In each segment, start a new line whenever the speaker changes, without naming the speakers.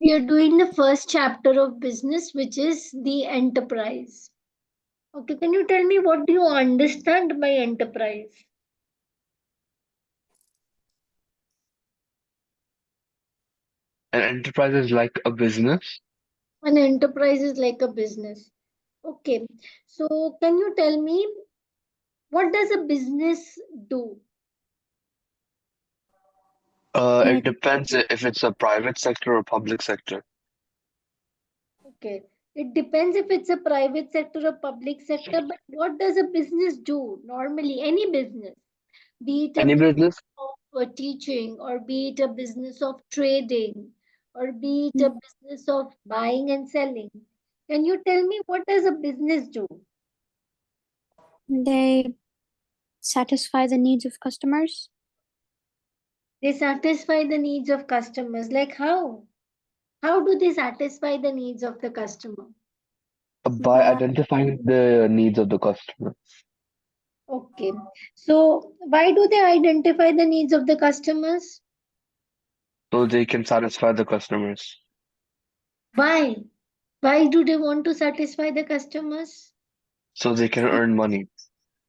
We are doing the first chapter of business, which is the enterprise. Okay, can you tell me what do you understand by enterprise?
An enterprise is like a business.
An enterprise is like a business. Okay, so can you tell me what does a business do?
It depends if it's a private sector or public sector.
Okay, it depends if it's a private sector or public sector, but what does a business do normally? Any business, be it a
Any
business
business?
of teaching, or be it a business of trading, or be it a business of buying and selling. Can you tell me what does a business do?
They satisfy the needs of customers.
They satisfy the needs of customers. Like how? How do they satisfy the needs of the customer?
By identifying the needs of the customer.
Okay. So why do they identify the needs of the customers?
So they can satisfy the customers.
Why? Why do they want to satisfy the customers?
So they can earn money.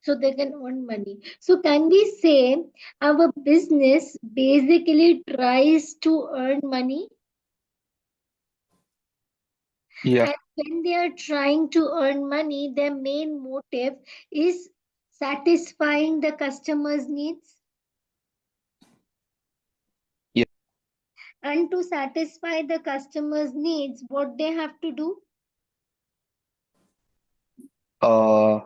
So they can earn money. So can we say our business basically tries to earn money?
Yeah.
And when they are trying to earn money, their main motive is satisfying the customer's needs.
Yeah.
And to satisfy the customer's needs, what they have to do?
Uh,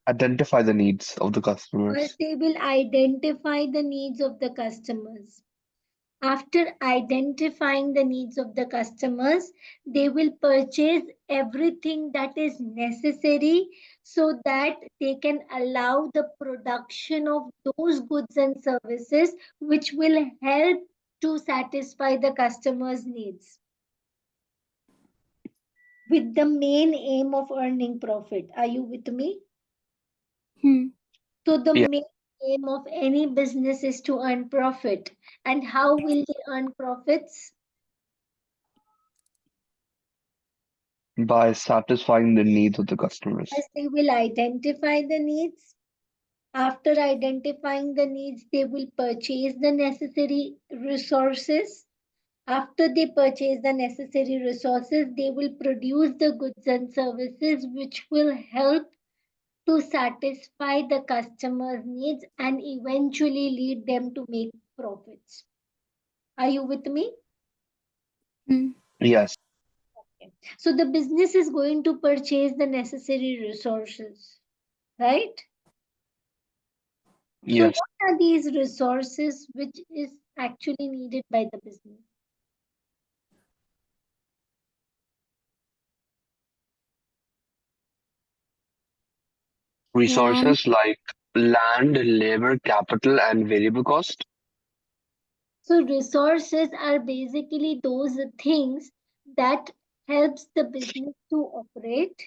Identify the needs of the
First,
customers.
they will identify the needs of the customers. After identifying the needs of the customers, they will purchase everything that is necessary so that they can allow the production of those goods and services which will help to satisfy the customer's needs with the main aim of earning profit. Are you with me? So the
Yeah.
main aim of any business is to earn profit. And how will they earn profits?
By satisfying the needs of the customers.
As they will identify the needs. After identifying the needs, they will purchase the necessary resources. After they purchase the necessary resources, they will produce the goods and services which will help to satisfy the customer's needs and eventually lead them to make profits. Are you with me?
Yes.
Okay. So the business is going to purchase the necessary resources, right? So
Yes.
what are these resources which is actually needed by the business?
Land.
Resources like land, labor, capital, and variable cost.
So resources are basically those things that helps the business to operate.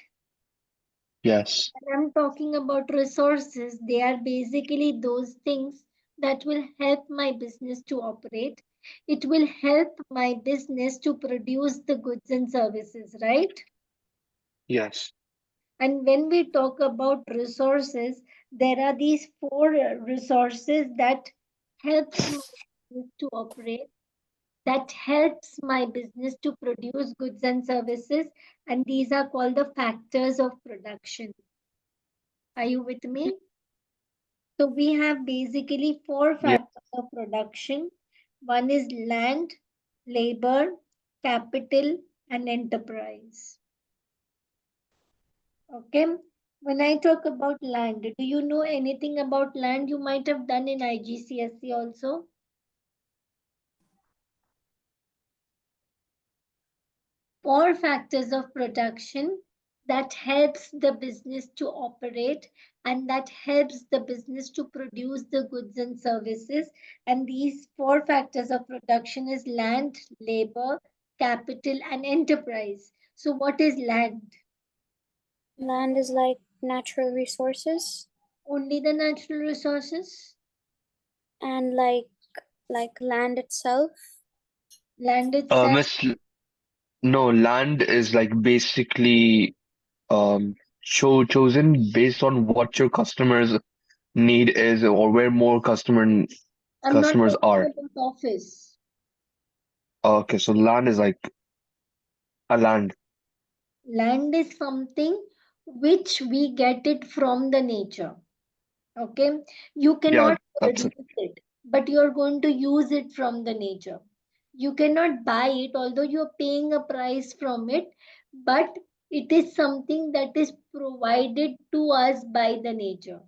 Yes.
When I'm talking about resources, they are basically those things that will help my business to operate. It will help my business to produce the goods and services, right?
Yes.
And when we talk about resources, there are these four resources that helps my business to operate, that helps my business to produce goods and services, and these are called the factors of production. Are you with me? So we have basically four
Yeah.
factors of production. One is land, labor, capital, and enterprise. Okay. When I talk about land, do you know anything about land? You might have done in IGCSE also. Four factors of production that helps the business to operate and that helps the business to produce the goods and services. And these four factors of production is land, labor, capital, and enterprise. So what is land?
Land is like natural resources,
Only the natural resources?
and like land itself.
Land itself?
Miss, No, land is like basically chosen based on what your customers' need is or where more
I'm not
customers
talking
are.
about office.
Okay, so land is like a land.
Land is something which we get it from the nature. Okay, you
Yeah,
cannot
that's it.
produce it, but you are going to use it from the nature. You cannot buy it, although you are paying a price from it, but it is something that is provided to us by the nature.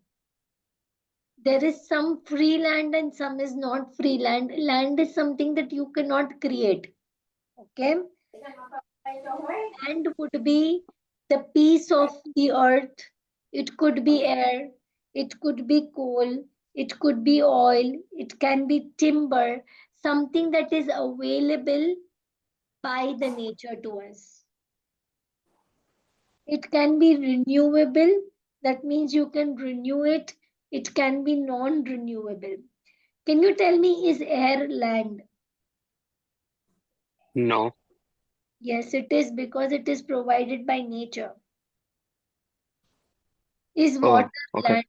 There is some free land and some is not free land. Land is something that you cannot create. Okay, land would be the piece of the earth. It could be air, it could be coal, it could be oil, it can be timber, something that is available by the nature to us. It can be renewable, that means you can renew it. It can be non renewable. Can you tell me, is air land?
No.
Yes, it is, because it is provided by nature. Is water
Oh, okay.
land?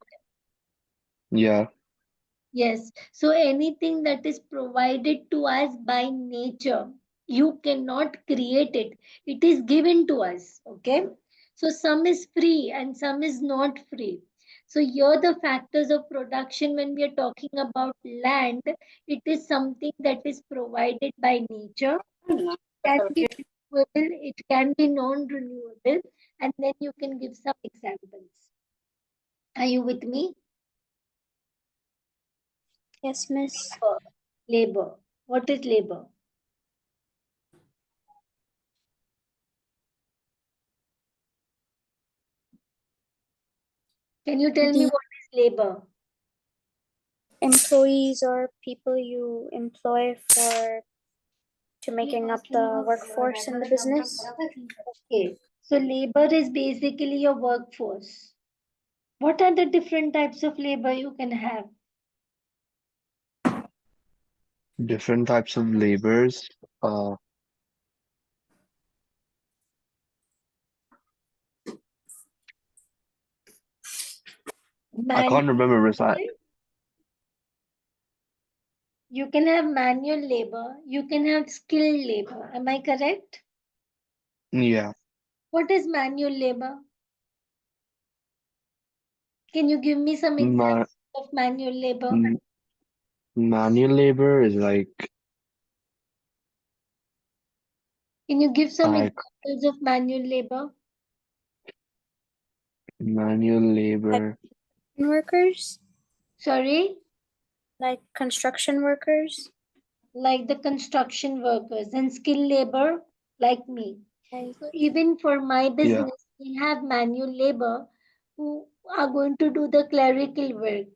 Yeah.
Yes. So anything that is provided to us by nature, you cannot create it. It is given to us. Okay. So some is free and some is not free. So here the factors of production when we are talking about land, it is something that is provided by nature. It can be renewable, it can be non-renewable, and then you can give some examples. Are you with me?
Yes, Miss.
Labor. What is labor? Can you tell me
The
what is labor?
employees or people you employ for to making up the workforce in the business.
Okay. So labor is basically your workforce. What are the different types of labor you can have?
Different types of labors. Uh, I
Manual
can't remember
labor.
recite.
You can have manual labor. You can have skilled labor. Am I correct?
Yeah.
What is manual labor? Can you give me some
Ma
examples of manual labor?
m- Manual labor is
Can you give some
like
examples of manual labor?
manual
Like
labor.
workers,
Sorry?
like construction workers.
Like the construction workers, and skilled labor, like me.
Like
So even for my
Yeah.
business, we have manual labor who are going to do the clerical work.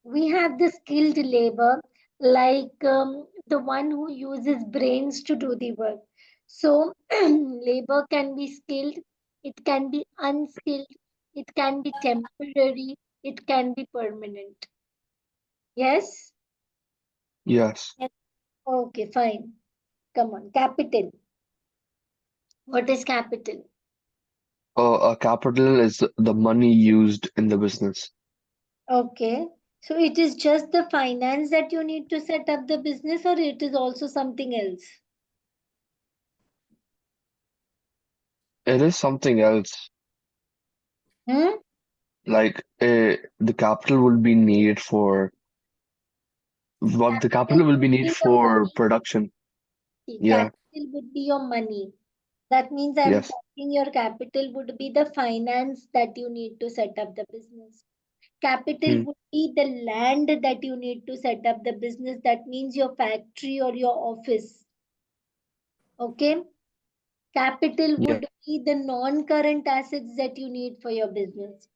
We have the skilled labor, like the one who uses brains to do the work. So labor can be skilled, it can be unskilled, it can be temporary, it can be permanent. Yes?
Yes.
Okay, fine. Come on, capital. What is capital?
A capital is the money used in the business.
Okay. So it is just the finance that you need to set up the business, or it is also something else?
It is something else.
Hmm?
Like the capital will be needed for what the
Capital
capital will be
would
needed
be the
for
money.
production.
See,
Yeah.
capital would be your money. That means I'm
Yes.
talking your capital would be the finance that you need to set up the business. Capital
Hmm.
would be the land that you need to set up the business. That means your factory or your office. Okay. Capital
Yeah.
would be the non-current assets that you need for your business.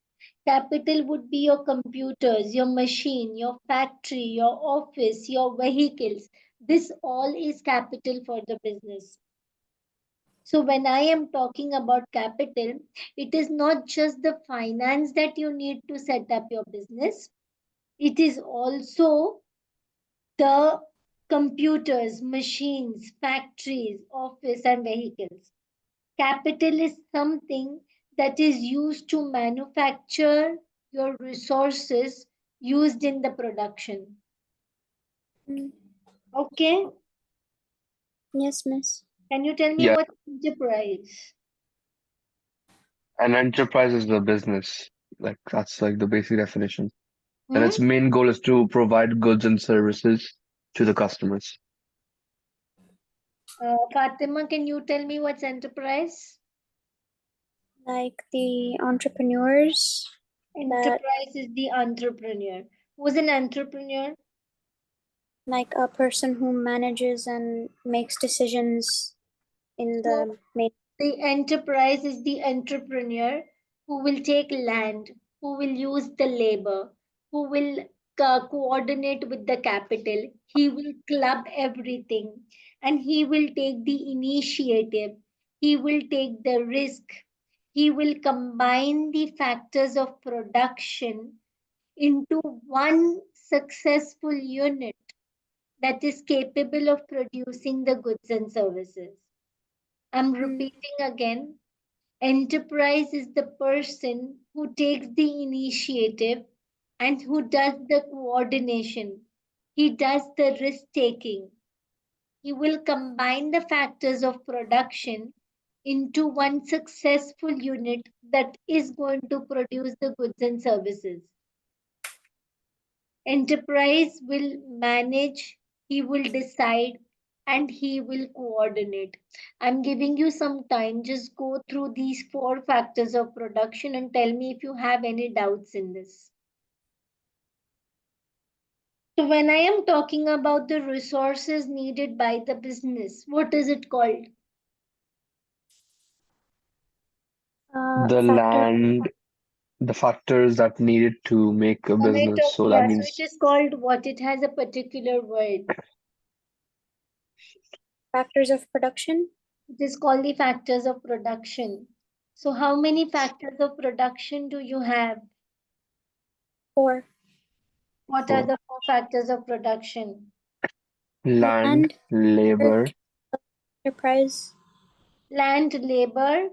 Capital would be your computers, your machine, your factory, your office, your vehicles. This all is capital for the business. So when I am talking about capital, it is not just the finance that you need to set up your business. It is also the computers, machines, factories, office, and vehicles. Capital is something that is used to manufacture your resources used in the production.
Mm.
Okay?
Yes, miss.
Can you tell me
Yeah.
what enterprise?
An enterprise is a business. Like that's like the basic definition. And
Hmm?
its main goal is to provide goods and services to the customers.
Fatima, can you tell me what's enterprise?
Like the entrepreneurs that,
Enterprise is the entrepreneur. Who's an entrepreneur?
like a person who manages and makes decisions in the main.
The enterprise is the entrepreneur who will take land, who will use the labor, who will coordinate with the capital. He will club everything and he will take the initiative. He will take the risk. He will combine the factors of production into one successful unit that is capable of producing the goods and services. I'm repeating again. Enterprise is the person who takes the initiative and who does the coordination. He does the risk taking. He will combine the factors of production into one successful unit that is going to produce the goods and services. Enterprise will manage, he will decide, and he will coordinate. I'm giving you some time. Just go through these 4 factors of production and tell me if you have any doubts in this. So, when I am talking about the resources needed by the business, what is it called?
The
Factor.
land, the factors that needed to make a business. So that
So
means
it is called what? It has a particular word.
Factors of production.
It is called the factors of production. So, how many factors of production do you have?
4.
What are the 4 factors of production?
land, labor,
Enterprise.
Land, labor,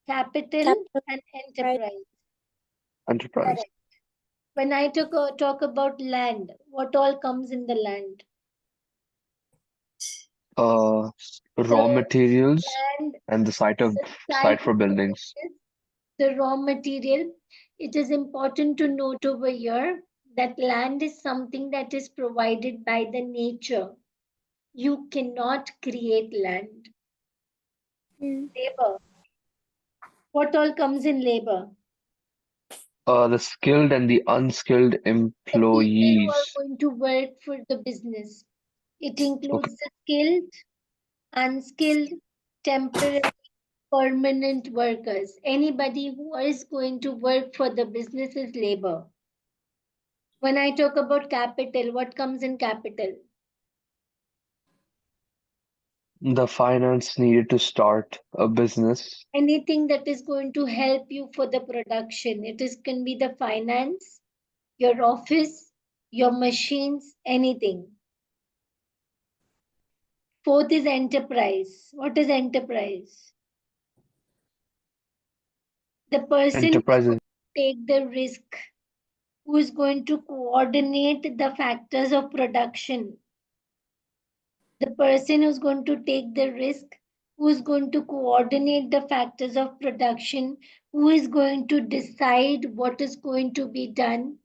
capital,
Capital.
and enterprise.
enterprise.
Correct. When I talk about land, what all comes in the land?
Raw
The
materials
land,
and the site
site
for buildings.
the raw material. It is important to note over here that land is something that is provided by the nature. You cannot create land. Labor. What all comes in labor?
The skilled and the unskilled
The people who are
employees.
going to work for the business. It
Okay.
includes the skilled, unskilled, temporary, permanent workers. Anybody who is going to work for the business is labor. When I talk about capital, what comes in capital?
The finance needed to start a business.
Anything that is going to help you for the production. Can be the finance, your office, your machines, anything. 4th is enterprise. What is enterprise? The person who
Enterprises.
will take the risk, who is going to coordinate the factors of production. The person who's going to take the risk, who is going to coordinate the factors of production, who is going to decide what is going to be done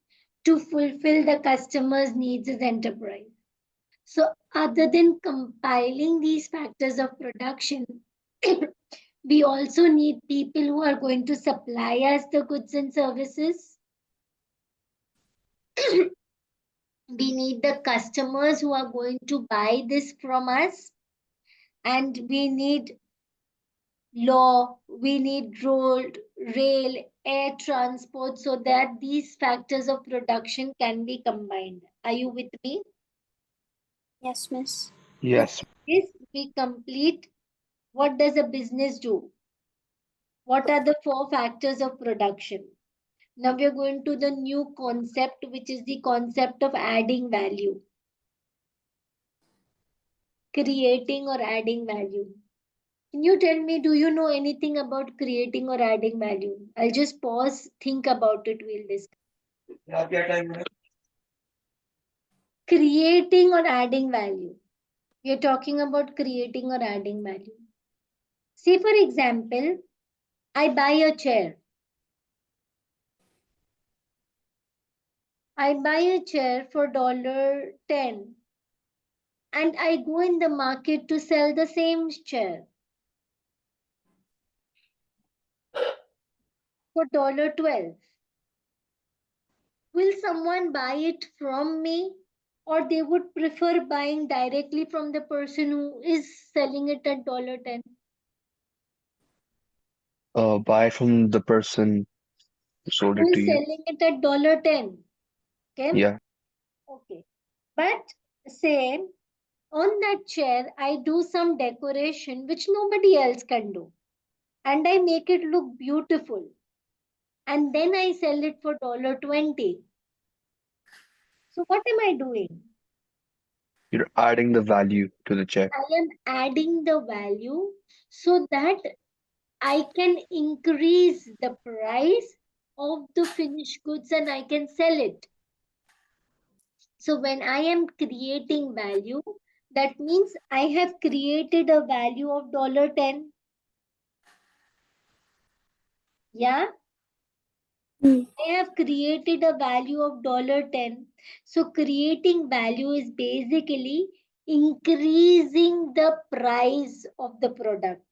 to fulfill the customer's needs is enterprise. So, other than compiling these factors of production, we also need people who are going to supply us the goods and services. We need the customers who are going to buy this from us. And we need we need road, rail, air transport so that these factors of production can be combined. Are you with me?
Yes, miss.
Yes.
This we complete. What does a business do? What are the 4 factors of production? Now we are going to the new concept, which is the concept of adding value. Creating or adding value. Can you tell me, do you know anything about creating or adding value? I'll just pause, think about it, we'll discuss. Creating or adding value. We are talking about creating or adding value. Say, for example, I buy a chair. I buy a chair for $10 and I go in the market to sell the same chair for $12. Will someone buy it from me, or they would prefer buying directly from the person who is selling it at $10?
Buy from the person who sold
Who
it to
is
you.
selling it at $10? Okay.
Yeah.
Okay. But say on that chair, I do some decoration which nobody else can do, and I make it look beautiful, and then I sell it for $20. So what am I doing?
You're adding the value to the chair.
I am adding the value so that I can increase the price of the finished goods and I can sell it. So when I am creating value, that means I have created a value of $10. Yeah,
Mm.
I have created a value of $10. So creating value is basically increasing the price of the product.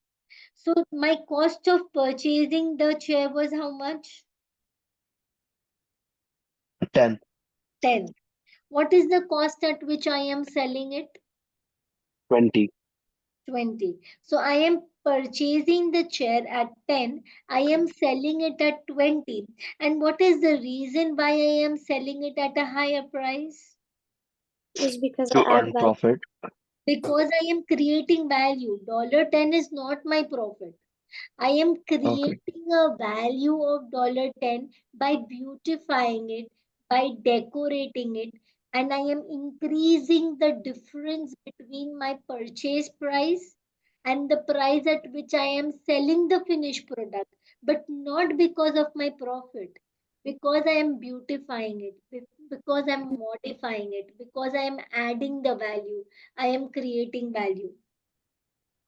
So my cost of purchasing the chair was how much?
10.
10. What is the cost at which I am selling it?
20.
20. So I am purchasing the chair at 10. I am selling it at 20. And what is the reason why I am selling it at a higher price?
Is because I
To
add
earn
value.
profit.
Because I am creating value. $10 is not my profit. I am
Okay.
creating a value of $10 by beautifying it, by decorating it, and I am increasing the difference between my purchase price and the price at which I am selling the finished product, but not because of my profit, because I am beautifying it, because I am modifying it, because I am adding the value, I am creating value.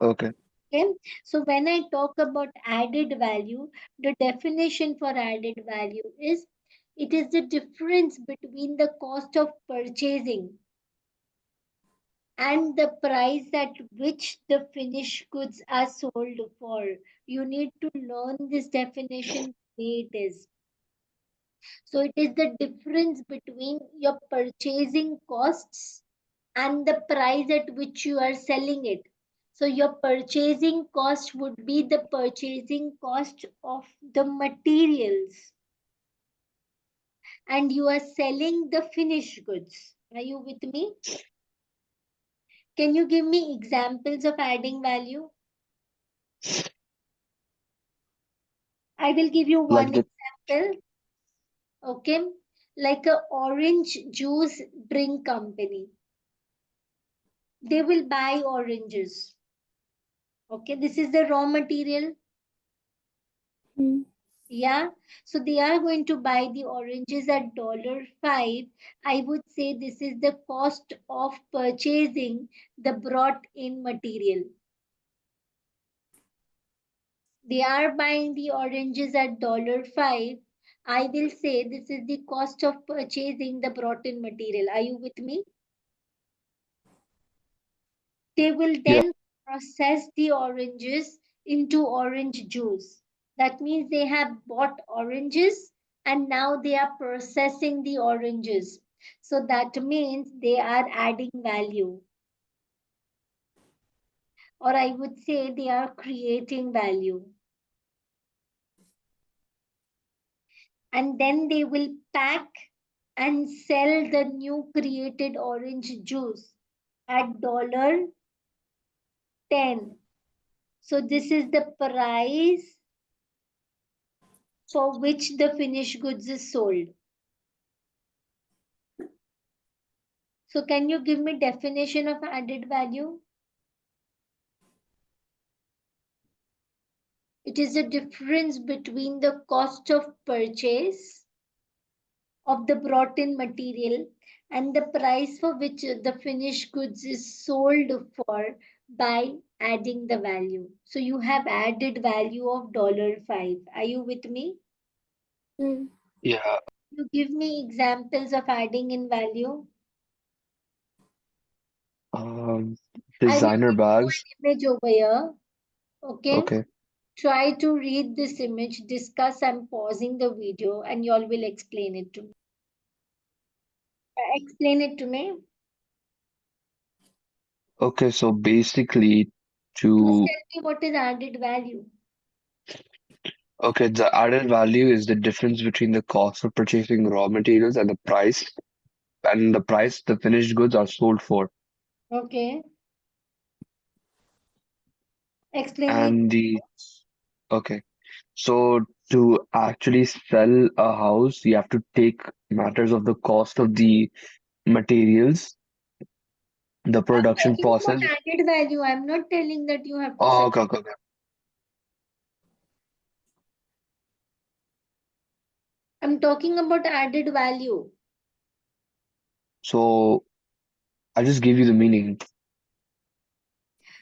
Okay.
Okay, so when I talk about added value, the definition for added value is it is the difference between the cost of purchasing and the price at which the finished goods are sold for. You need to learn this definition the way it is. So it is the difference between your purchasing costs and the price at which you are selling it. So your purchasing cost would be the purchasing cost of the materials and you are selling the finished goods. Are you with me? Can you give me examples of adding value? I will give you
Like
one
the
example. Okay, like a orange juice drink company. They will buy oranges. Okay, this is the raw material.
Mm.
Yeah, so they are going to buy the oranges at $5. I would say this is the cost of purchasing the brought in material. They are buying the oranges at $5. I will say this is the cost of purchasing the brought in material. Are you with me? They will
yeah.
then process the oranges into orange juice. That means they have bought oranges and now they are processing the oranges. So that means they are adding value. Or I would say they are creating value. And then they will pack and sell the new created orange juice at $10. So this is the price for which the finished goods is sold. So can you give me definition of added value? It is the difference between the cost of purchase of the brought in material and the price for which the finished goods is sold for by adding the value. So you have added value of $5. Are you with me?
Mm.
Yeah.
You give me examples of adding in value.
Um,
I will
designer
give you
bags.
an image over here. Okay.
Okay.
Try to read this image, discuss. I'm pausing the video and y'all will explain it to me. Explain it to me.
Okay, so basically
Please
to
tell me what is added value.
okay, the added value is the difference between the cost of purchasing raw materials and the price the finished goods are sold for.
Okay. Explain me.
And the okay. So to actually sell a house, you have to take matters of the cost of the materials, the
I'm
production
talking about
process.
added value. I'm not telling that you have to
Oh,
sell.
okay, okay, okay.
I'm talking about added value.
So I'll just give you the meaning.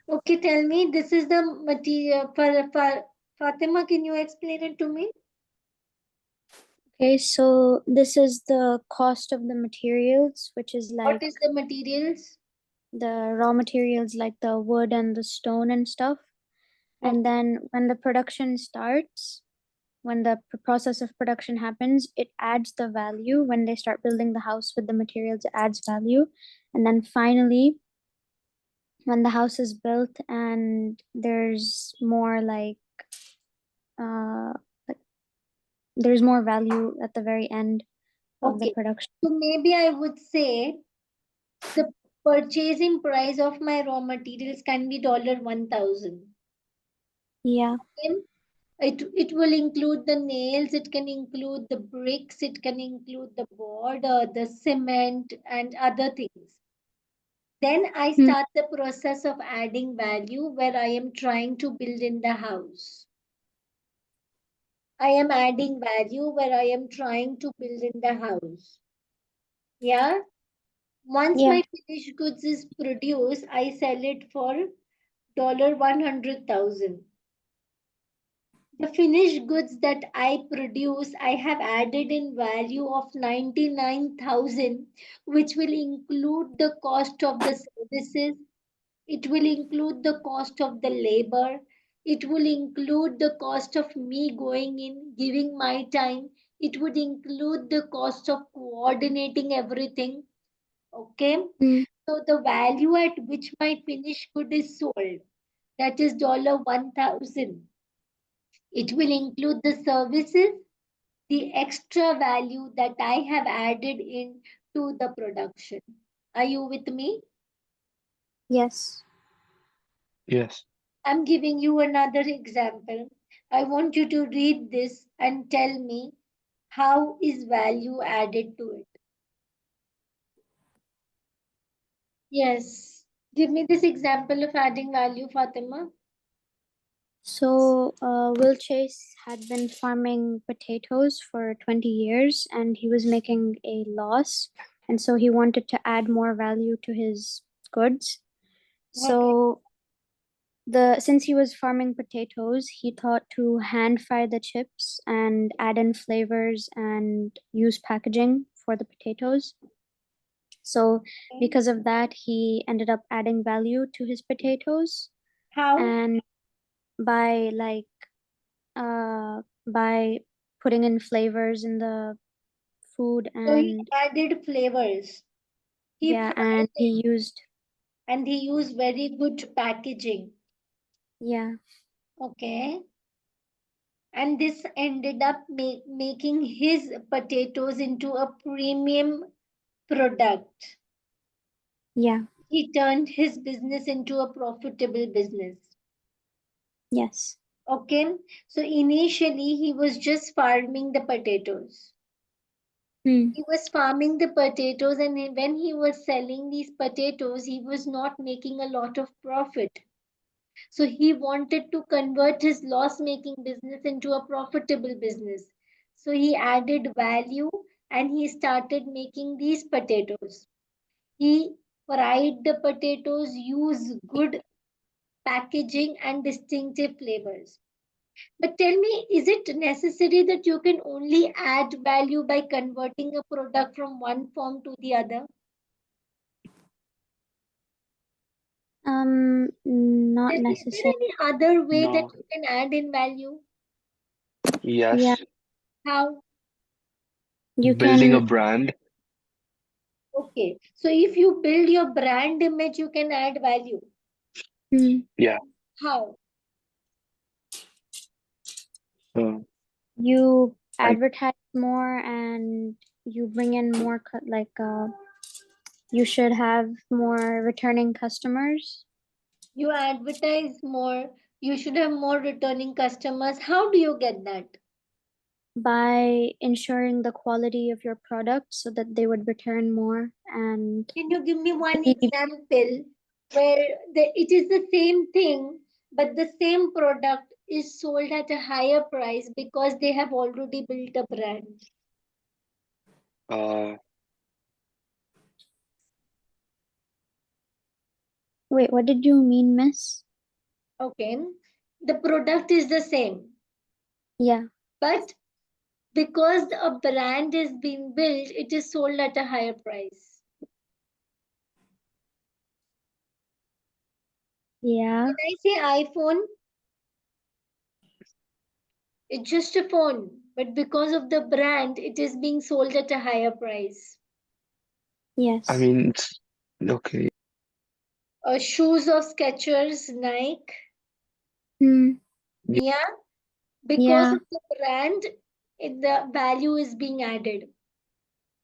Okay, tell me. This is the material. For Fatima, can you explain it to me?
Okay, so this is the cost of the materials, which is
What
like
is the materials?
the raw materials like the wood and the stone and stuff. And
Okay.
then when the production starts, when the process of production happens, it adds the value. When they start building the house with the materials, it adds value. And then finally, when the house is built and there's more uh like there's more value at the very end of the
Okay.
production.
So maybe I would say the purchasing price of my raw materials can be $1,000.
Yeah.
It will include the nails, it can include the bricks, it can include the board, the cement, and other things. Then I
Hmm.
start the process of adding value where I am trying to build in the house. I am adding value where I am trying to build in the house. Yeah. Once
Yeah.
my finished goods is produced, I sell it for $100,000. The finished goods that I produce, I have added in value of 99,000, which will include the cost of the services. It will include the cost of the labor. It will include the cost of me going in, giving my time. It would include the cost of coordinating everything. Okay.
Mm.
So the value at which my finished good is sold, that is $1,000. It will include the services, the extra value that I have added in to the production. Are you with me?
Yes.
Yes.
I'm giving you another example. I want you to read this and tell me how is value added to it. Yes. Give me this example of adding value, Fatima.
So, Will Chase had been farming potatoes for 20 years and he was making a loss. And so he wanted to add more value to his goods.
Okay.
So, since he was farming potatoes, he thought to hand fry the chips and add in flavors and use packaging for the potatoes. So, because of that, he ended up adding value to his potatoes.
How?
And by by putting in flavors in the food
So he
and
added flavors. He
yeah, and
fried it
he used
and he used very good packaging.
yeah,
Okay. And this ended up making his potatoes into a premium product.
yeah,
He turned his business into a profitable business.
yes.
Okay, so initially he was just farming the potatoes.
Hmm.
He was farming the potatoes, and when he was selling these potatoes, he was not making a lot of profit. So he wanted to convert his loss-making business into a profitable business. So he added value and he started making these potatoes. He fried the potatoes, used good packaging and distinctive flavors. But tell me, is it necessary that you can only add value by converting a product from one form to the other?
Not
Is there
necessary.
any other way that
No.
you can add in value?
Yeah,
Yes.
How?
you
Building a
can.
brand.
Okay. So if you build your brand image, you can add value.
Mm,
Yeah.
How?
So
you
I
advertise more and you bring in more you should have more returning customers
You advertise more, you should have more returning customers. How do you get that?
by ensuring the quality of your product so that they would return more and
Can you give me one
be-
example where it is the same thing, but the same product is sold at a higher price because they have already built a brand?
uh
wait, what did you mean, miss?
Okay. The product is the same,
Yeah,
but because a brand is being built, it is sold at a higher price.
yeah,
When I say iPhone, it's just a phone, but because of the brand, it is being sold at a higher price.
I
yes.
mean it's okay.
Shoes of Skechers, Nike,
Hmm.
yeah, because
Yeah,
of the brand, the value is being added.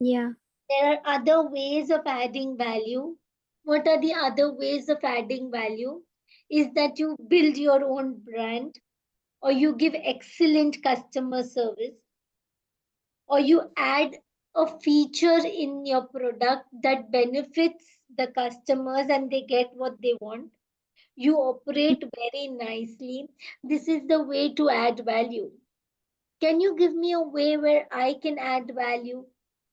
yeah.
There are other ways of adding value. What are the other ways of adding value? Is that you build your own brand, or you give excellent customer service, or you add a feature in your product that benefits the customers and they get what they want. You operate very nicely. This is the way to add value. Can you give me a way where I can add value?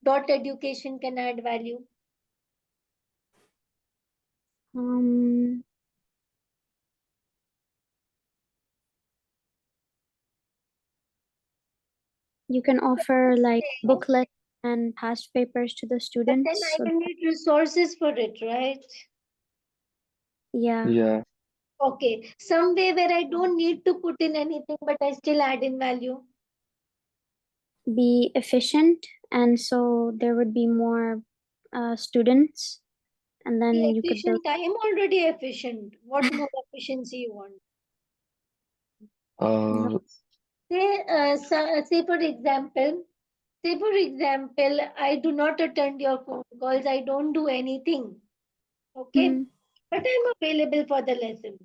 Dot education can add value.
um you can offer like
Saying,
booklets and past papers to the
but then
students
I
so
will need resources for it, right?
yeah,
Yeah.
Okay, some way where I don't need to put in anything, but I still add in value.
be efficient and so there would be more students and
The
then you could build.
efficient, I am already efficient. What more efficiency you want?
No.
Uh
Say for example, I do not attend your phone calls. I don't do anything. Okay,
Mm,
but I'm available for the lesson.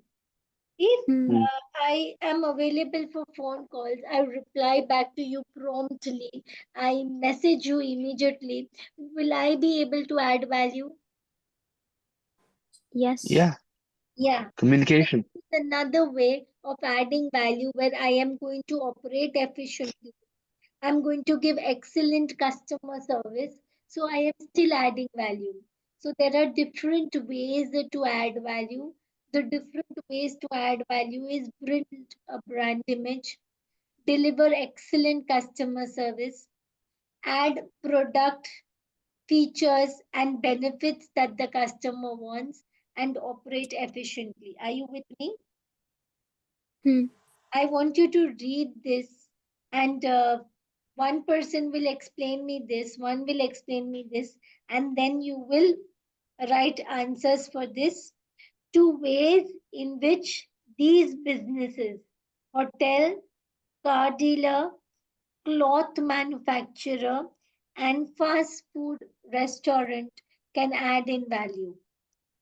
If
mm,
mm,
I am available for phone calls, I reply back to you promptly. I message you immediately. Will I be able to add value?
yes.
yeah,
Yeah.
communication.
This is another way of adding value where I am going to operate efficiently. I'm going to give excellent customer service. So I am still adding value. So there are different ways to add value. The different ways to add value is build a brand image, deliver excellent customer service, add product features and benefits that the customer wants, and operate efficiently. Are you with me?
Mm,
I want you to read this, and one person will explain me this, one will explain me this, and then you will write answers for this. Two ways in which these businesses, hotel, car dealer, cloth manufacturer, and fast food restaurant can add in value.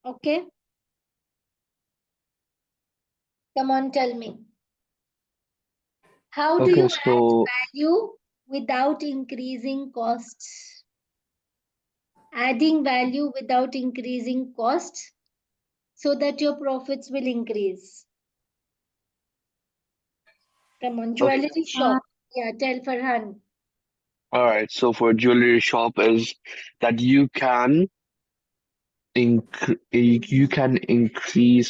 Okay, come on, tell me. How do you
Okay,
add
so
value without increasing costs? Adding value without increasing costs so that your profits will increase. Come on,
Okay.
jewelry shop. Yeah, tell Farhan.
All right. So for jewelry shop is that you can increase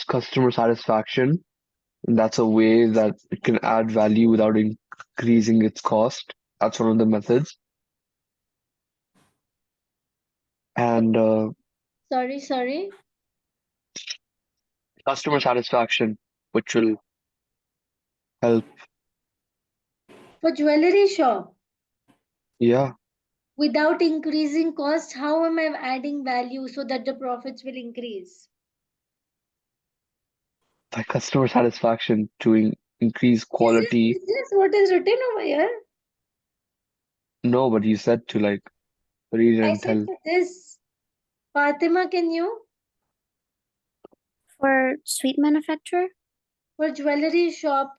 customer satisfaction. And that's a way that it can add value without increasing its cost. That's one of the methods. And
Sorry.
customer satisfaction, which will help.
For jewelry shop,
Yeah,
without increasing cost, how am I adding value so that the profits will increase?
by customer satisfaction to increase quality.
Is this what is written over here?
No, but you said to like read
I
and
said
tell.
for this. Fatima, can you?
For sweet manufacturer?
For jewelry shop,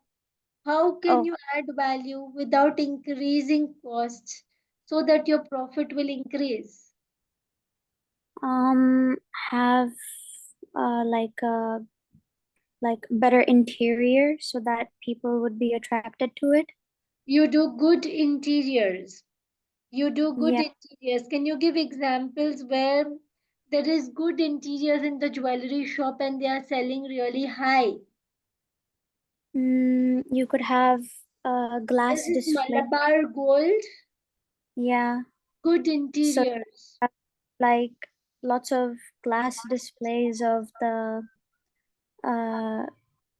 how can
Oh,
you add value without increasing costs so that your profit will increase?
have like better interior so that people would be attracted to it.
You do good interiors. You do good
Yeah.
interiors. Can you give examples where there is good interiors in the jewelry shop and they are selling really high?
You could have a glass
This is
display.
Malabar Gold.
Yeah.
Good
So
interiors.
like lots of glass displays of the uh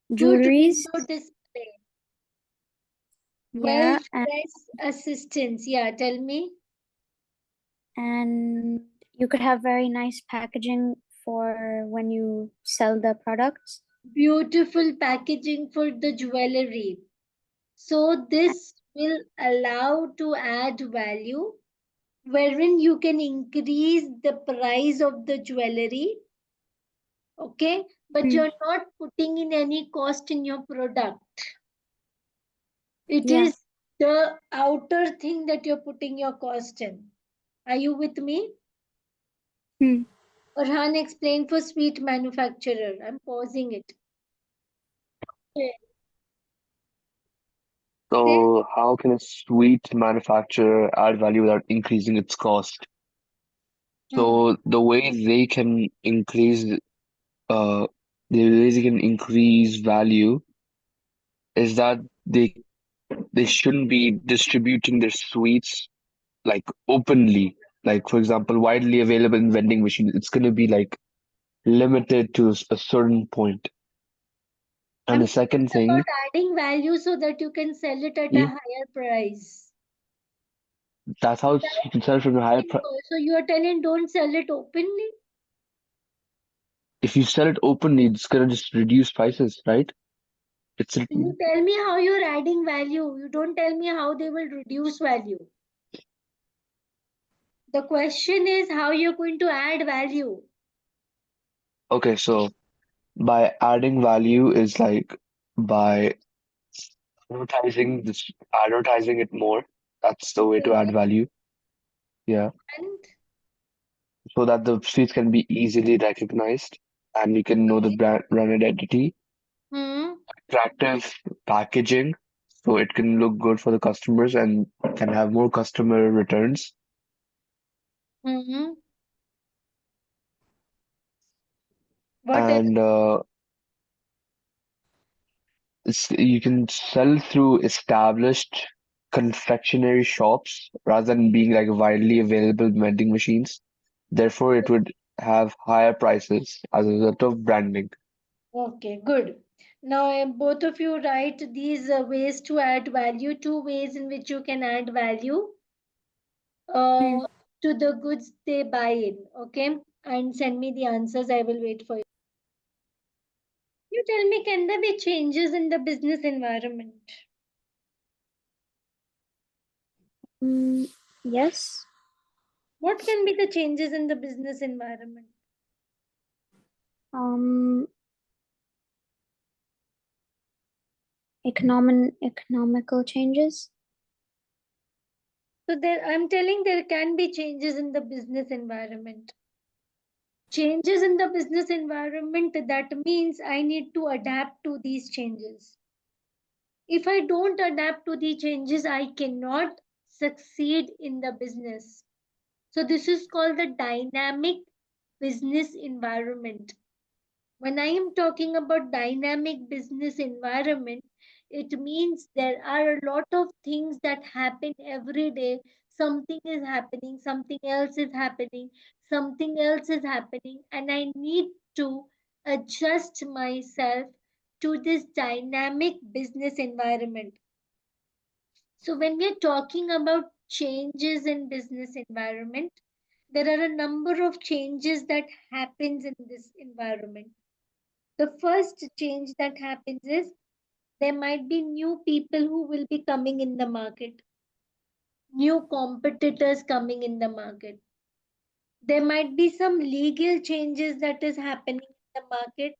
Good
jewelries.
window display. Well
Yeah,
dressed assistants. Yeah, tell me.
and you could have very nice packaging for when you sell the products.
Beautiful packaging for the jewelry. So this will allow to add value wherein you can increase the price of the jewelry, okay? But
Mm,
you're not putting in any cost in your product. It
yeah.
is the outer thing that you're putting your cost in. Are you with me?
Hmm.
Orhan explained for sweet manufacturer. I'm pausing it. Okay. Say,
So how can a sweet manufacturer add value without increasing its cost?
hmm.
So the way they can uh, increase value is that they shouldn't be distributing their sweets like openly. Like for example, widely available in vending machines. It's gonna be like limited to a certain point. And
I'm
the
talking
second thing,
about adding value so that you can sell it at a
yeah,
higher price.
that's how you can sell from a higher price.
So you are telling don't sell it openly?
If you sell it openly, it's gonna just reduce prices, right? It's
You tell me how you're adding value. You don't tell me how they will reduce value. The question is how you're going to add value.
okay. So by adding value is like by advertising it more. That's the way to add
Okay.
value. Yeah.
And
So that the sweets can be easily recognized and you can know the brand identity.
hmm,
Attractive packaging, so it can look good for the customers and can have more customer returns.
hmm. What else?
And you can sell through established confectionery shops rather than being like widely available vending machines. Therefore, it would have higher prices as a result of branding.
Okay, good. Now, both of you write these ways to add value, two ways in which you can add value
Hmm.
uh, to the goods they buy in. Okay, and send me the answers. I will wait for you. You tell me, can there be changes in the business environment?
Yes.
What can be the changes in the business environment?
Um, economical changes.
So there, I'm telling there can be changes in the business environment. Changes in the business environment, that means I need to adapt to these changes. If I don't adapt to the changes, I cannot succeed in the business. So this is called the dynamic business environment. When I am talking about dynamic business environment, it means there are a lot of things that happen every day. Something is happening, something else is happening, something else is happening, and I need to adjust myself to this dynamic business environment. So when we're talking about changes in business environment, there are a number of changes that happens in this environment. The first change that happens is there might be new people who will be coming in the market, new competitors coming in the market. There might be some legal changes that is happening in the market.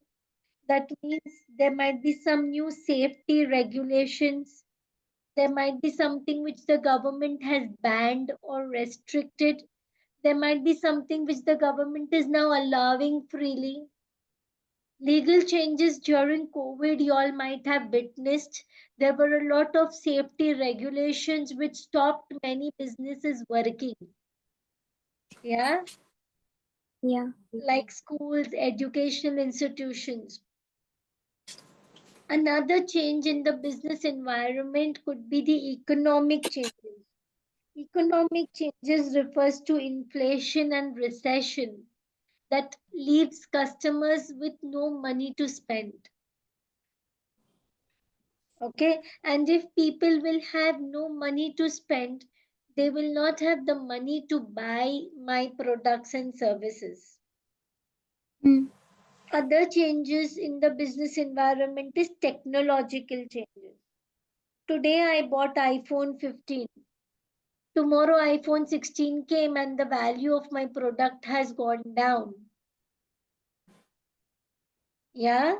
That means there might be some new safety regulations. There might be something which the government has banned or restricted. There might be something which the government is now allowing freely. Legal changes during COVID, you all might have witnessed. There were a lot of safety regulations which stopped many businesses working. Yeah,
Yeah.
like schools, educational institutions. Another change in the business environment could be the economic changes. Economic changes refers to inflation and recession that leaves customers with no money to spend. Okay, and if people will have no money to spend, they will not have the money to buy my products and services.
Mm.
Other changes in the business environment is technological changes. Today I bought iPhone 15. Tomorrow iPhone 16 came and the value of my product has gone down. Yeah.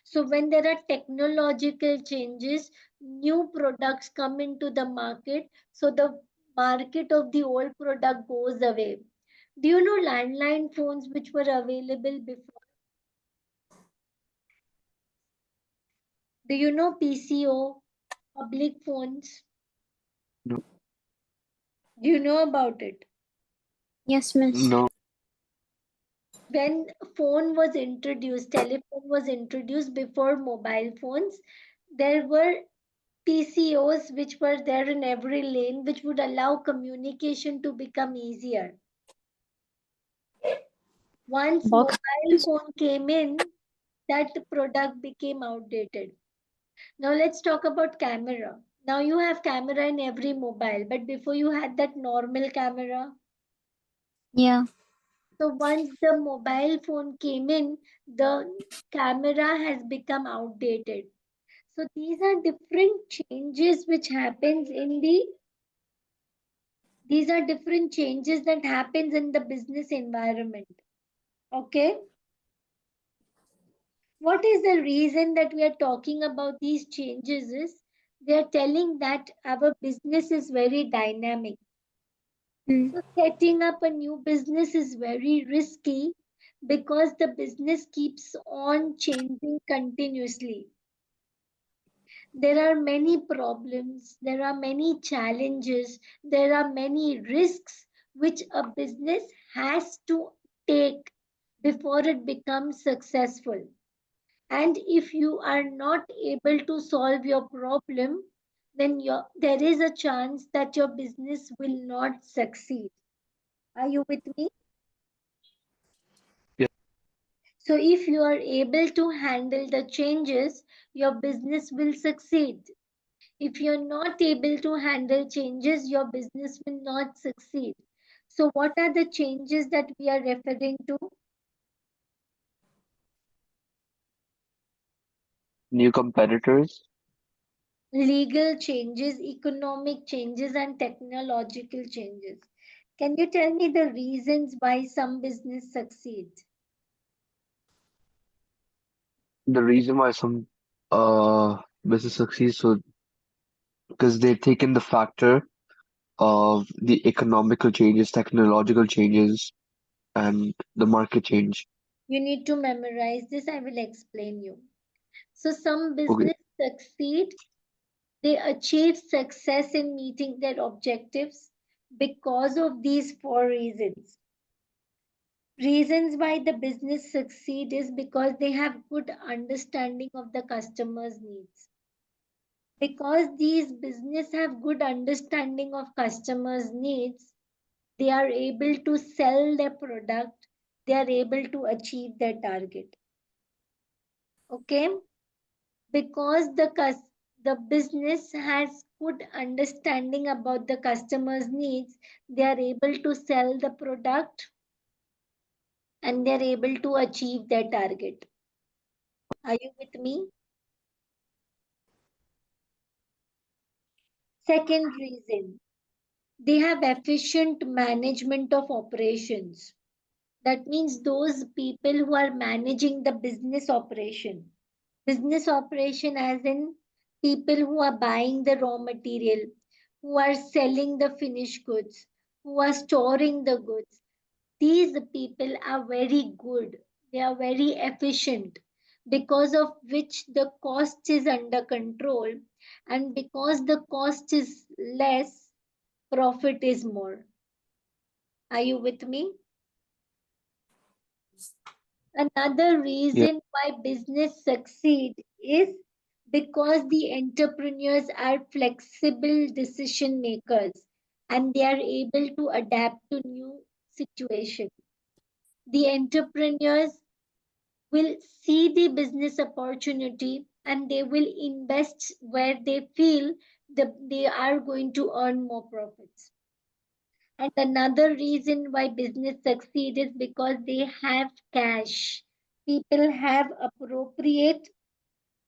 So when there are technological changes, new products come into the market. So the market of the old product goes away. Do you know landline phones which were available before? Do you know PCO, public phones?
No,
Do you know about it?
Yes, miss.
no,
When phone was introduced, telephone was introduced before mobile phones, there were PCOs which were there in every lane, which would allow communication to become easier. Once
Box.
mobile phone came in, that product became outdated. Now let's talk about camera. Now you have camera in every mobile, but before you had that normal camera.
Yeah.
So once the mobile phone came in, the camera has become outdated. So these are different changes which happens in the these are different changes that happens in the business environment. Okay, what is the reason that we are talking about these changes is they are telling that our business is very dynamic.
Mm.
So setting up a new business is very risky because the business keeps on changing continuously. There are many problems, there are many challenges, there are many risks which a business has to take before it becomes successful. And if you are not able to solve your problem, then there is a chance that your business will not succeed. Are you with me?
yeah,
So, if you are able to handle the changes, your business will succeed. If you're not able to handle changes, your business will not succeed. So, what are the changes that we are referring to?
new competitors.
Legal changes, economic changes, and technological changes. Can you tell me the reasons why some business succeed?
The reason why some business succeeds, so because they've taken the factor of the economical changes, technological changes, and the market change.
You need to memorize this. I will explain you. So some
Okay,
business succeed They achieve success in meeting their objectives because of these 4 reasons. Reasons why the business succeed is because they have good understanding of the customer's needs. Because these business have good understanding of customers' needs, they are able to sell their product, they are able to achieve their target. Okay? Because the business has good understanding about the customer's needs, they are able to sell the product and they are able to achieve their target. Are you with me? Second reason, they have efficient management of operations. That means those people who are managing the business operation as in people who are buying the raw material, who are selling the finished goods, who are storing the goods. These people are very good. They are very efficient because of which the cost is under control, and because the cost is less, profit is more. Are you with me? Another
Yeah.
reason why business succeed is because the entrepreneurs are flexible decision makers and they are able to adapt to new situations. The entrepreneurs will see the business opportunity and they will invest where they feel that they are going to earn more profits. And another reason why business succeed is because they have cash. People have appropriate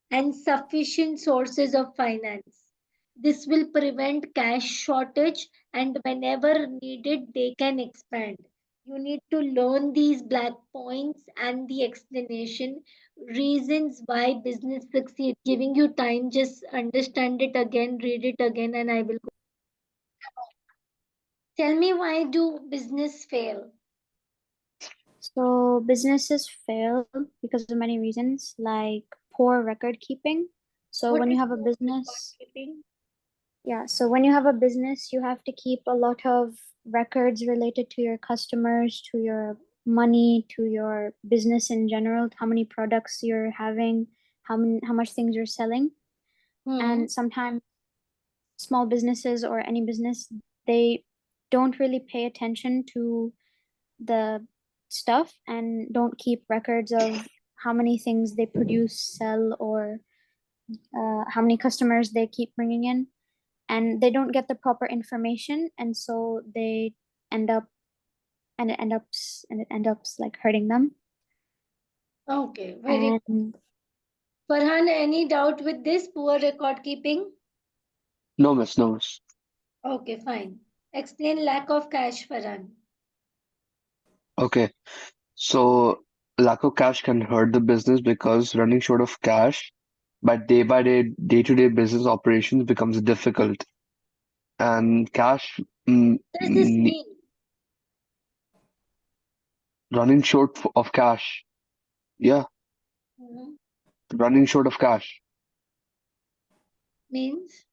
and sufficient sources of finance. This will prevent cash shortage and whenever needed, they can expand. You need to learn these black points and the explanation, reasons why business succeed. Giving you time, just understand it again, read it again, and I will go. Tell me, why do business fail?
So businesses fail because of many reasons, like poor record keeping. So
What
when you
is
have a
poor
business,
record keeping?
yeah, so when you have a business, you have to keep a lot of records related to your customers, to your money, to your business in general, how many products you're having, how much things you're selling.
Hmm.
And sometimes small businesses or any business, they don't really pay attention to the stuff and don't keep records of how many things they produce, sell, or how many customers they keep bringing in. And they don't get the proper information, and so they end up and it ends up like hurting them.
Okay, very good.
And
Farhan, any doubt with this poor record keeping?
No, miss. No, miss.
Okay, fine. Explain lack of cash, Farhan.
Okay. So lack of cash can hurt the business because running short of cash by day, day-to-day business operations becomes difficult. And cash,
What does this
mm,
mean?
running short of cash. Yeah,
Mhm.
running short of cash
Means,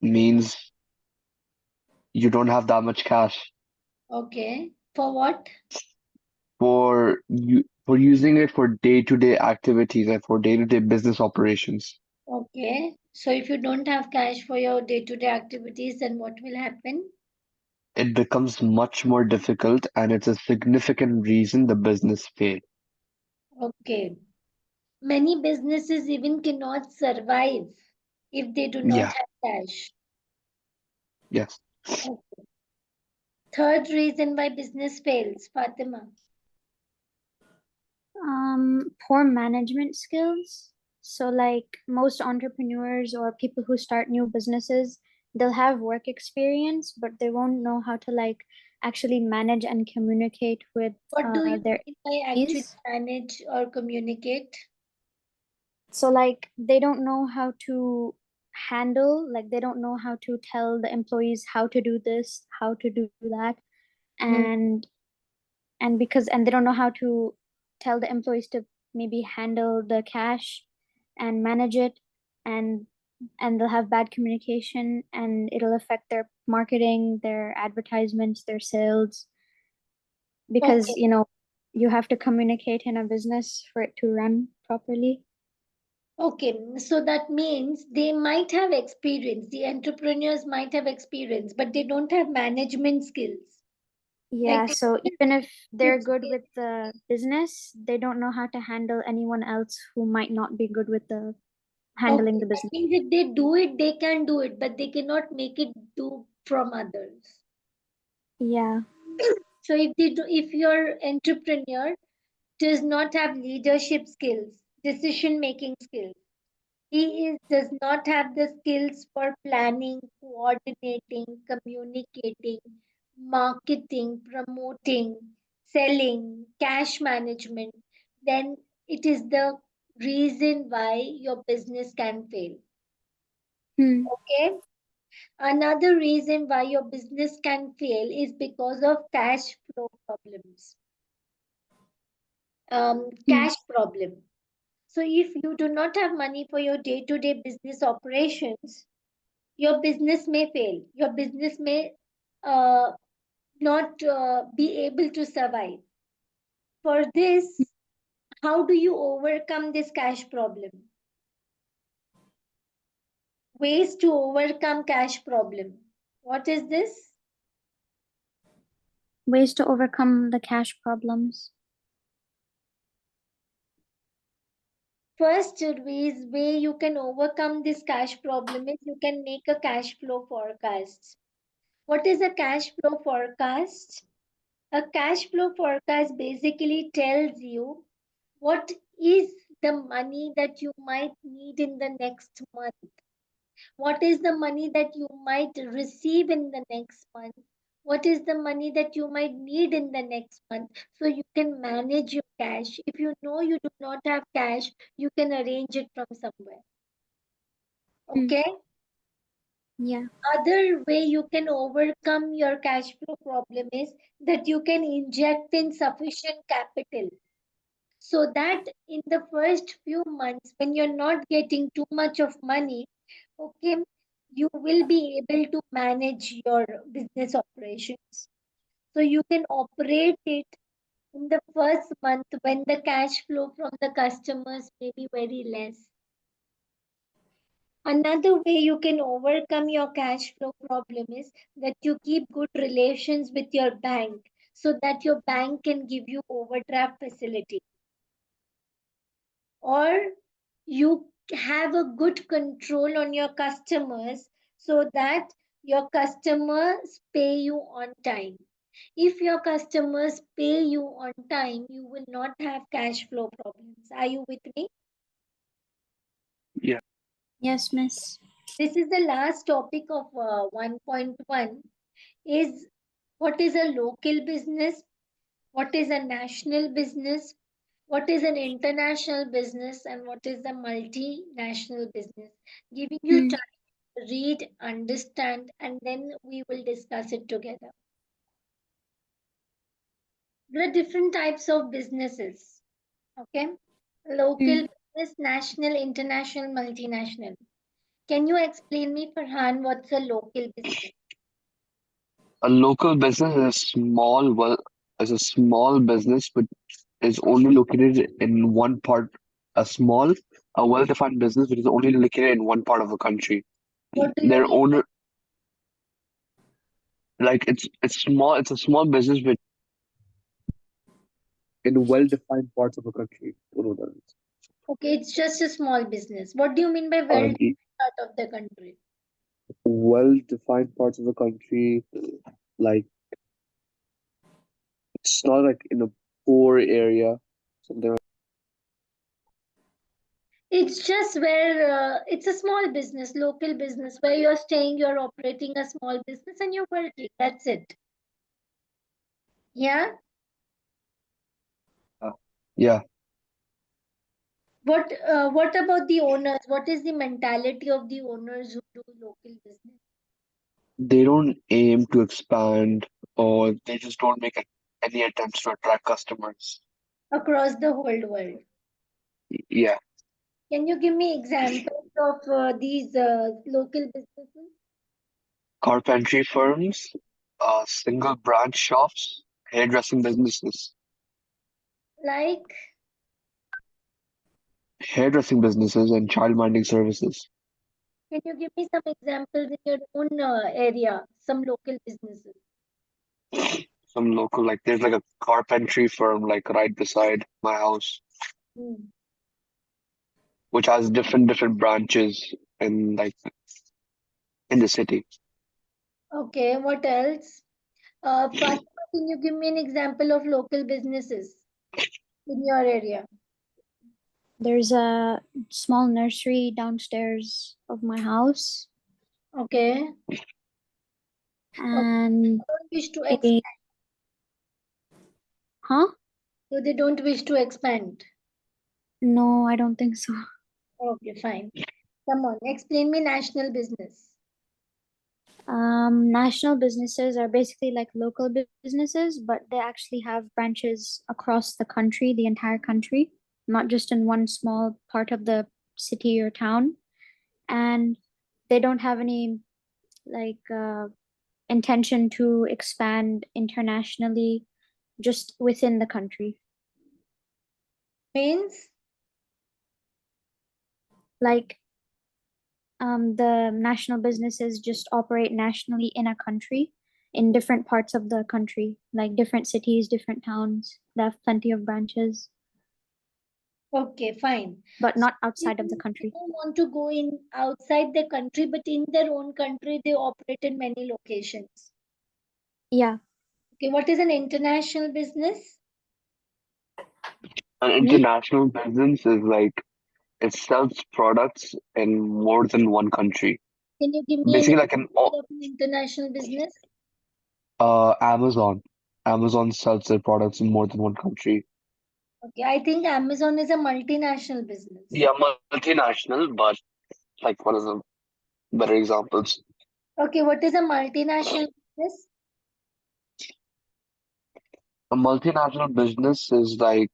means you don't have that much cash
okay. For what?
for using it for day-to-day activities and for day-to-day business operations.
Okay. So if you don't have cash for your day-to-day activities, then what will happen?
It becomes much more difficult, and it's a significant reason the business failed.
Okay. Many businesses even cannot survive if they do not
Yeah,
have cash.
yes.
Okay. Third reason why business fails, Fatima.
poor management skills. So like most entrepreneurs or people who start new businesses, they'll have work experience, but they won't know how to like actually manage and communicate with
What do you
their
mean by actually
employees.
manage or communicate?
So like they don't know how to handle, like they don't know how to tell the employees how to do this, how to do that,
Hmm.
and and they don't know how to tell the employees to maybe handle the cash and manage it, and and they'll have bad communication, and it'll affect their marketing, their advertisements, their sales, because
Okay.
you have to communicate in a business for it to run properly.
Okay, so that means they might have experience, the entrepreneurs might have experience, but they don't have management skills.
Yeah,
They
so
don't
even if they're
have
good
skills.
with the business, they don't know how to handle anyone else who might not be good with the handling
Okay,
the
that
business.
means if they do it, they can do it, but they cannot make it do from others.
Yeah.
So if your entrepreneur does not have leadership skills, decision making skills, does not have the skills for planning, coordinating, communicating, marketing, promoting, selling, cash management, then it is the reason why your business can fail.
Hmm.
Okay. Another reason why your business can fail is because of cash flow problems.
Hmm.
Cash problem. So if you do not have money for your day-to-day business operations, your business may fail. Your business may uh, not be able to survive. For this, how do you overcome this cash problem? Ways to overcome cash problem. What is this?
Ways to overcome the cash problems.
First way you can overcome this cash problem is you can make a cash flow forecast. What is a cash flow forecast? A cash flow forecast basically tells you what is the money that you might need in the next month. What is the money that you might receive in the next month? What is the money that you might need in the next month? So you can manage your cash. If you know you do not have cash, you can arrange it from somewhere.
Hmm.
Okay?
Yeah.
Other way you can overcome your cash flow problem is that you can inject in sufficient capital so that in the first few months when you're not getting too much of money, okay, you will be able to manage your business operations. So you can operate it in the first month when the cash flow from the customers may be very less. Another way you can overcome your cash flow problem is that you keep good relations with your bank so that your bank can give you overdraft facility, or you have a good control on your customers so that your customers pay you on time. If your customers pay you on time, you will not have cash flow problems. Are you with me?
Yeah.
Yes, miss.
This is the last topic of 1.1 is what is a local business, what is a national business, what is an international business, and what is the multinational business. Giving you
Hmm.
time to read, understand, and then we will discuss it together. There are different types of businesses. Okay.
Hmm.
Local business, national, international, multinational. Can you explain me, Farhan, what's a local business?
A local business is is a small business, but is only located in one part, a small, a well-defined business, which is only located in one part of the country.
What do you
Their
mean by
owner, like it's small, it's a small business, but in well-defined parts of the country. You know that.
okay, it's just a small business. What do you mean by
Uh,
well part of the country?
well-defined parts of the country, like it's not like in a poor area, something like
It's just where it's a small business, local business, where you're staying, you're operating a small business and you're working. That's it. Yeah.
that. Yeah,
What about the owners? What is the mentality of the owners who do local business
they don't aim to expand, or they just don't make any attempts to attract customers.
across the whole world?
Yeah,
Can you give me examples of these local businesses?
Carpentry firms, single branch shops, hairdressing businesses.
Like,
Hairdressing businesses and child minding services.
can you give me some examples in your own area, some local businesses?
Some local, like there's like a carpentry firm like right beside my house,
Hmm.
which has different branches in like in the city.
Okay, what else? Fatima, can you give me an example of local businesses in your area?
There's a small nursery downstairs of my house,
Okay.
and
Don't wish to
a
expand.
huh?
So they don't wish to expand.
No, I don't think so.
Okay, fine. Come on, explain me national business.
National businesses are basically like local businesses, but they actually have branches across the country, the entire country, not just in one small part of the city or town. And they don't have any like intention to expand internationally, just within the country.
Means,
Like the national businesses just operate nationally in a country, in different parts of the country, like different cities, different towns. They have plenty of branches,
okay, fine.
but not outside of the
They
country.
don't want to go in outside the country, but in their own country, they operate in many locations.
Yeah.
Okay, what is an international business?
An
Hmm?
international business is like it sells products in more than one country.
Can you give me an
Basically, like an
example of an international business?
Amazon. Amazon sells their products in more than one country.
Okay, I think Amazon is a multinational business.
Yeah, multinational, but like one of the better examples.
Okay, what is a multinational business?
A multinational business is like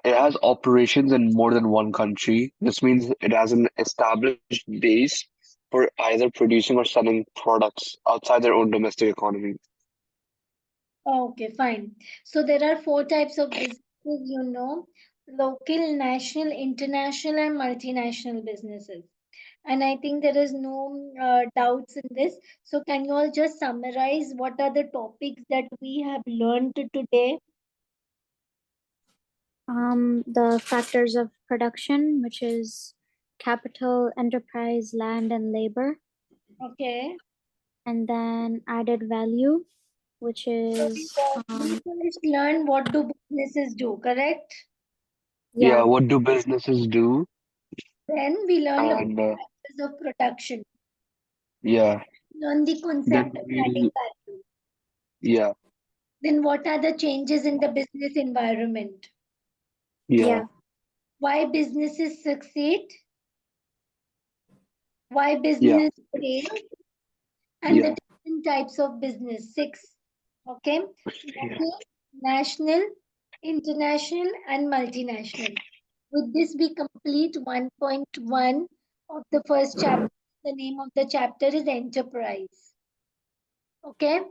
it has operations in more than one country. This means it has an established base for either producing or selling products outside their own domestic economy.
Okay, fine. So there are four types of businesses, local, national, international, and multinational businesses. And I think there is no doubts in this. So can you all just summarize what are the topics that we have learned today?
The factors of production, which is capital, enterprise, land, and labor,
Okay.
and then added value, which
So
is
we first learn what do businesses do, correct?
Yeah,
yeah,
what do businesses do?
Then we learn about
And
factors of production,
yeah,
learn the
then
concept of adding
we'll,
value.
yeah,
Then what are the changes in the business environment?
yeah,
yeah,
Why businesses succeed? Why
yeah,
business fail? And the
yeah,
different types of business. Six. Okay.
yeah.
Local, national, international, and multinational. With this, we complete 1.1 of the first chapter. The name of the chapter is enterprise. Okay.